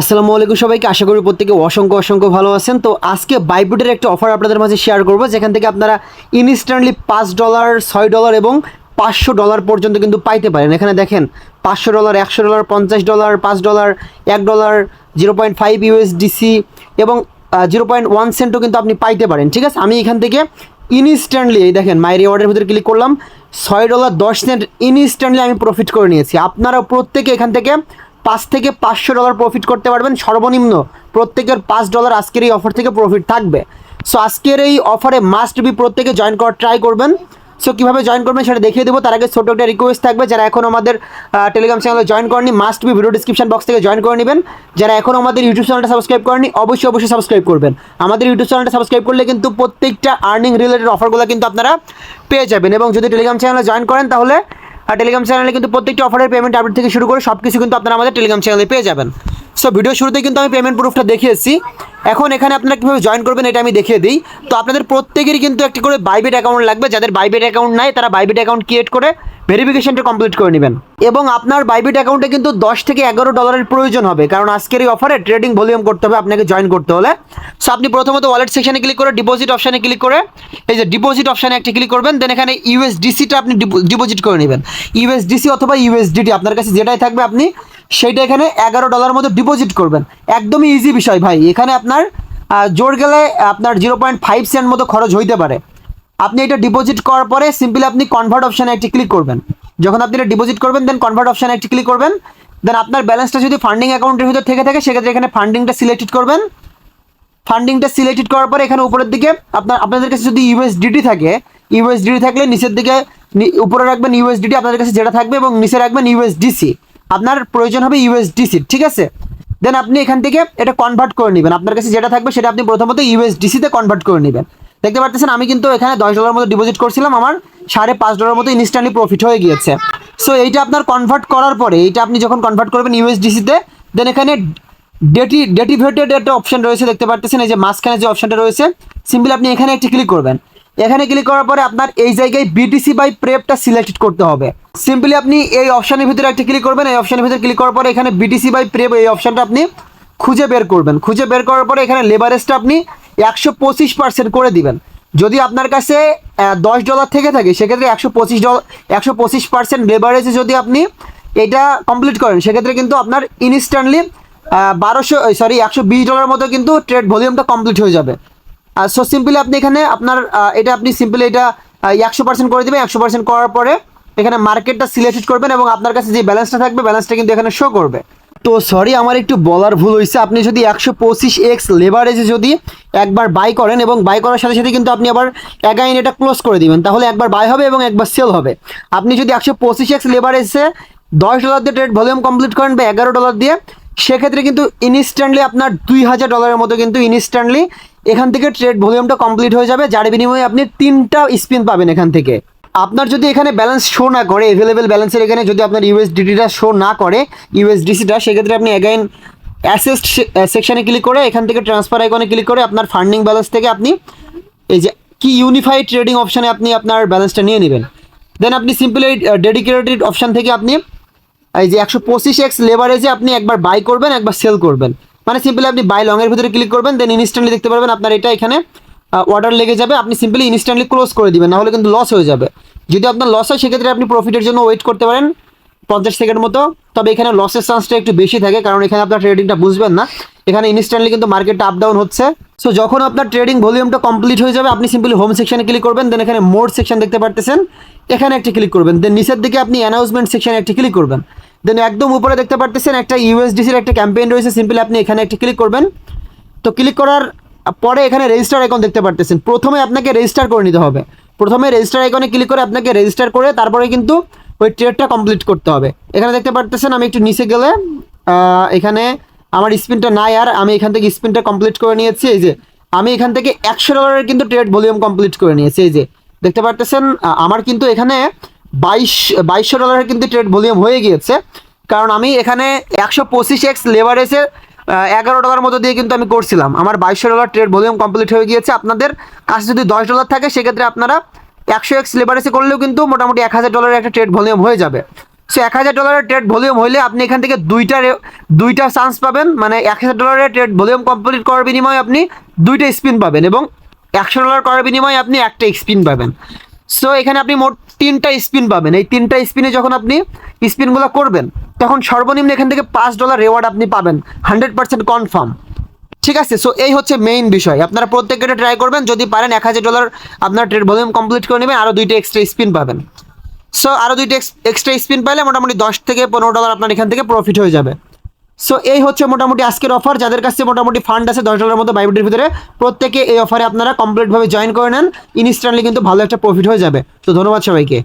আসসালামু আলাইকুম সবাইকে, আশা করি প্রত্যেকে অসংখ্য অসংখ্য ভালো আছেন। তো আজকে বাইবিটের একটা অফার আপনাদের মাঝে শেয়ার করব, যেখান থেকে আপনারা ইনস্ট্যান্টলি $5, $6 এবং $500 পর্যন্ত কিন্তু পাইতে পারেন। এখানে দেখেন $500, $100, $50, $5, $1, 0.5 ইউএসডিসি এবং 0.1 সেন্টও কিন্তু আপনি পাইতে পারেন। ঠিক আছে, আমি এখান থেকে ইনস্ট্যান্টলি দেখেন মাই রিওয়ার্ডের ভিতরে ক্লিক করলাম, $6.10 ইনস্ট্যান্টলি আমি প্রফিট করে নিয়েছি। আপনারা প্রত্যেকে এখান থেকে $5 থেকে $500 প্রফিট করতে পারবেন। সর্বনিম্ন প্রত্যেকের $5 আজকের এই অফার থেকে প্রফিট থাকবে। সো আজকের এই অফারে মাস্ট বি প্রত্যেকে জয়েন করার ট্রাই করবেন। সো কীভাবে জয়েন করবেন সেটা দেখিয়ে দেবো। তার আগে ছোটো একটা রিকোয়েস্ট থাকবে, যারা এখন আমাদের টেলিগ্রাম চ্যানেলে জয়েন করেনি must be video description box থেকে জয়েন করে নেবেন। যারা এখন আমাদের ইউটিউব চ্যানেলটা সাবস্ক্রাইব করেনি অবশ্যই সাবস্ক্রাইব করবেন। আমাদের ইউটিউব চ্যানেলটা সাবস্ক্রাইব করলে কিন্তু প্রত্যেকটা আর্নিং রিলেটেড অফারগুলো কিন্তু আপনারা পেয়ে যাবেন। এবং যদি টেলিগ্রাম চ্যানেলে জয়েন করেন তাহলে টেলিগ্রাম চ্যানেলে কিন্তু প্রত্যেকটি অফারের পেমেন্ট আপডেট থেকে শুরু করে সব কিছু কিন্তু আপনারা আমাদের টেলিগ্রাম চ্যানেলে পেয়ে যাবেন। সো ভিডিও শুরুতে কিন্তু আমি পেমেন্ট প্রুফটা দেখিয়েছি। এখন এখানে আপনারা কীভাবে জয়েন করবেন এটা আমি দেখিয়ে দিই। তো আপনাদের প্রত্যেকেরই কিন্তু একটি করে বাইবিট অ্যাকাউন্ট লাগবে। যাদের বাইবিট অ্যাকাউন্ট নাই তারা বাইবিট অ্যাকাউন্ট ক্রিয়েট করে ভেরিফিকেশনটা কমপ্লিট করে নেবেন। এবং আপনার বাইবিট অ্যাকাউন্টে কিন্তু $10 থেকে $11 প্রয়োজন হবে, কারণ আজকের এই অফারে ট্রেডিং ভলিউম করতে হবে আপনাকে জয়েন করতে হলে। সো আপনি প্রথমত ওয়ালেট সেকশনে ক্লিক করে ডিপোজিট অপশানে ক্লিক করে এই যে ডিপোজিট অপশানে একটা ক্লিক করবেন। দেন এখানে ইউএসডিসিটা আপনি ডিপোজিট করে নেবেন। ইউএসডিসি অথবা ইউএসডিটি আপনার কাছে যেটাই থাকবে আপনি সেইটা এখানে $11 মতো ডিপোজিট করবেন। একদমই ইজি বিষয় ভাই। এখানে আপনার জোর গেলে আপনার 0.5 সেন্ট মতো খরচ হইতে পারে। আপনি এটা ডিপোজিট করার পরে সিম্পলি আপনি কনভার্ট অপশানে একটি ক্লিক করবেন। যখন আপনি এটা ডিপোজিট করবেন দেন কনভার্ট অপশানে একটি ক্লিক করবেন। দেন আপনার ব্যালেন্সটা যদি ফান্ডিং অ্যাকাউন্টের ভিতর থেকে থাকে সেক্ষেত্রে এখানে ফান্ডিংটা সিলেক্টেড করবেন। ফান্ডিংটা সিলেক্টেড করার পরে এখানে উপরের দিকে আপনাদের কাছে যদি ইউএসডিটি থাকে, ইউএসডিটি থাকলে নিচের দিকে উপরে রাখবেন ইউএসডিটি আপনাদের কাছে যেটা থাকবে এবং নিচে রাখবেন ইউএসডিসি। আপনার প্রয়োজন হবে ইউএসডিসি। ঠিক আছে, দেন আপনি এখান থেকে এটা কনভার্ট করে নেবেন। আপনার কাছে যেটা থাকবে সেটা আপনি প্রথমত ইউএসডিসিতে কনভার্ট করে নেবেন। দেখতে পাচ্ছেন আমি কিন্তু এখানে $10 মতো ডিপোজিট করছিলাম, আমার $5.5 মতো ইনস্ট্যান্টলি প্রফিট হয়ে গিয়েছে। সো এইটা আপনার কনভার্ট করার পরে এইটা আপনি যখন কনভার্ট করবেন ইউএসডিসিতে, দেন এখানে ডেটিভেটেড একটা অপশন রয়েছে, দেখতে পাচ্ছেন এই যে মাঝখানে যে অপশনটা রয়েছে, সিম্পলি আপনি এখানে একটি ক্লিক করবেন। এখানে ক্লিক করার পরে আপনার এই জায়গায় বিটিসি বাই প্রেপটা সিলেক্ট করতে হবে। সিম্পলি আপনি এই অপশনের ভিতরে একটা ক্লিক করবেন। এই অপশনের ভিতরে ক্লিক করার পরে এখানে বিটিসি বাই প্রেপ এই অপশনটা আপনি খুঁজে বের করবেন। খুঁজে বের করার পরে এখানে লেভারেজটা আপনি 125% করে দিবেন। যদি আপনার কাছে $10 থেকে থাকে সেক্ষেত্রে 125% লেভারেজে যদি আপনি এটা কমপ্লিট করেন সেক্ষেত্রে কিন্তু আপনার ইনস্ট্যান্টলি $120 মতো কিন্তু ট্রেড ভলিউমটা কমপ্লিট হয়ে যাবে। সো সিম্পলি আপনি এখানে আপনার এটা আপনি সিম্পলি এটা 100% করে দেবেন। 100% করার পরে এখানে মার্কেটটা সিলেক্ট করবেন এবং আপনার কাছে যে ব্যালেন্সটা থাকবে ব্যালেন্সটা কিন্তু এখানে শো করবে। তো সরি, আমার একটু বলার ভুল হয়েছে। আপনি যদি 125x লেভারেজে যদি একবার বাই করেন এবং বাই করার সাথে সাথে কিন্তু আপনি আবার অ্যাগাইন এটা ক্লোজ করে দিবেন, তাহলে একবার বাই হবে এবং একবার সেল হবে। আপনি যদি 125x লেভারেজে $10 দিয়ে ট্রেড ভলিউম কমপ্লিট করেন বা $11 দিয়ে, সেক্ষেত্রে কিন্তু ইনস্ট্যান্টলি আপনার $2000 মতো কিন্তু ইনস্ট্যান্টলি এখান থেকে ট্রেড ভলিউমটা কমপ্লিট হয়ে যাবে, যার বিনিময়ে আপনি 3টা স্পিন পাবেন এখান থেকে। আপনার যদি এখানে ব্যালেন্স শো না করে, অ্যাভেলেবেল ব্যালেন্সের এখানে যদি আপনার ইউএসডিটিটা শো না করে ইউএসডিসিটা, সেক্ষেত্রে আপনি অ্যাগাইন অ্যাসেস্ট সেকশানে ক্লিক করে এখান থেকে ট্রান্সফার আইকনে ক্লিক করে আপনার ফান্ডিং ব্যালেন্স থেকে আপনি এই যে কি ইউনিফাইড ট্রেডিং অপশানে আপনি আপনার ব্যালেন্সটা নিয়ে নেবেন। দেন আপনি সিম্পলি ডেডিকেটেড অপশান থেকে আপনি এই যে 125x লেভারেজে আপনি একবার বাই করবেন একবার সেল করবেন। মানে সিম্পলি আপনি বাই লংয়ের ভিতরে ক্লিক করবেন, দেন ইনস্ট্যান্টলি দেখতে পারবেন আপনার এটা এখানে অর্ডার লেগে যাবে। আপনি সিম্পলি ইনস্ট্যান্টলি ক্লোজ করে দিবেন, নাহলে কিন্তু লস হয়ে যাবে। যদি আপনার লস হয় সেক্ষেত্রে আপনি প্রফিটের জন্য ওয়েট করতে পারেন 50 সেকেন্ড মতো। তবে এখানে লসের চান্সটা একটু বেশি থাকে, কারণ এখানে আপনার ট্রেডিংটা বুঝবেন না। এখানে ইনস্ট্যান্টলি কিন্তু মার্কেটটা আপ ডাউন হচ্ছে। সো যখন আপনার ট্রেডিং ভলিউমটা কমপ্লিট হয়ে যাবে আপনি সিম্পলি হোম সেকশনে ক্লিক করবেন। দেন এখানে মোর সেকশন দেখতে পারতেছেন, এখানে একটা ক্লিক করবেন। দেন নিচের দিকে আপনি অ্যানাউন্সমেন্ট সেকশনে একটা ক্লিক করবেন। দেন একদম উপরে দেখতে পারতেছেন একটা ইউএসডিসির একটা ক্যাম্পেইন রয়েছে, সিম্পলি আপনি এখানে একটা ক্লিক করবেন। তো ক্লিক করার পরে এখানে রেজিস্টার আইকন দেখতে পারতেছেন। প্রথমে আপনাকে রেজিস্টার করে নিতে হবে। প্রথমে রেজিস্টার আইকনে ক্লিক করে আপনাকে রেজিস্টার করে তারপরে কিন্তু ওই ট্রেডটা কমপ্লিট করতে হবে। এখানে দেখতে পারতেছেন আমি একটু নিচে গেলে এখানে আমার স্পিনটা নাই, আর আমি এখান থেকে স্পিনটা কমপ্লিট করে নিয়েছি। এই যে আমি এখান থেকে $100 কিন্তু ট্রেড ভলিউম কমপ্লিট করে নিয়েছি। এই যে দেখতে পারতেছেন আমার কিন্তু এখানে $2200 কিন্তু ট্রেড ভলিউম হয়ে গিয়েছে, কারণ আমি এখানে 125x লেভারেজে $11 মতো দিয়ে কিন্তু আমি করছিলাম। আমার $2200 ট্রেড ভলিউম কমপ্লিট হয়ে গিয়েছে। আপনাদের কাছে যদি $10 থাকে সেক্ষেত্রে আপনারা 100x লেভারেজে করলেও কিন্তু মোটামুটি $1000 একটা ট্রেড ভলিউম হয়ে যাবে। সো $1000 ট্রেড ভলিউম হইলে আপনি এখান থেকে দুইটা চান্স পাবেন, মানে $1000 ট্রেড ভলিউম কমপ্লিট করার বিনিময়ে আপনি দুইটা স্পিন পাবেন এবং $100 করার বিনিময়ে আপনি একটা স্পিন পাবেন। সো এখানে আপনি মোট 3টা স্পিন পাবেন। এই 3টা স্পিনে যখন আপনি স্পিনগুলো করবেন তখন সর্বনিম্ন এখান থেকে $5 রেওয়ার্ড আপনি পাবেন, 100% কনফার্ম। ঠিক আছে, সো এই হচ্ছে মেইন বিষয়। আপনারা প্রত্যেকটা ট্রাই করবেন, যদি পারেন $1000 আপনার ট্রেড ভলিউম কমপ্লিট করে নেবেন, আরও দুইটা এক্সট্রা স্পিন পাবেন। সো আরও দুইটা এক্সট্রা স্পিন পাইলে মোটামুটি $10 থেকে $15 আপনার এখান থেকে প্রফিট হয়ে যাবে। সো এই হচ্ছে মোটামুটি আজকের অফার। যাদের কাছে মোটামুটি ফান্ড আছে $10 মতো বাইবিটের ভিতরে, প্রত্যেকে এই অফারে আপনারা কমপ্লিটভাবে জয়েন করে নেন, ইনস্ট্যান্টলি কিন্তু ভালো একটা প্রফিট হয়ে যাবে। তো ধন্যবাদ সবাইকে।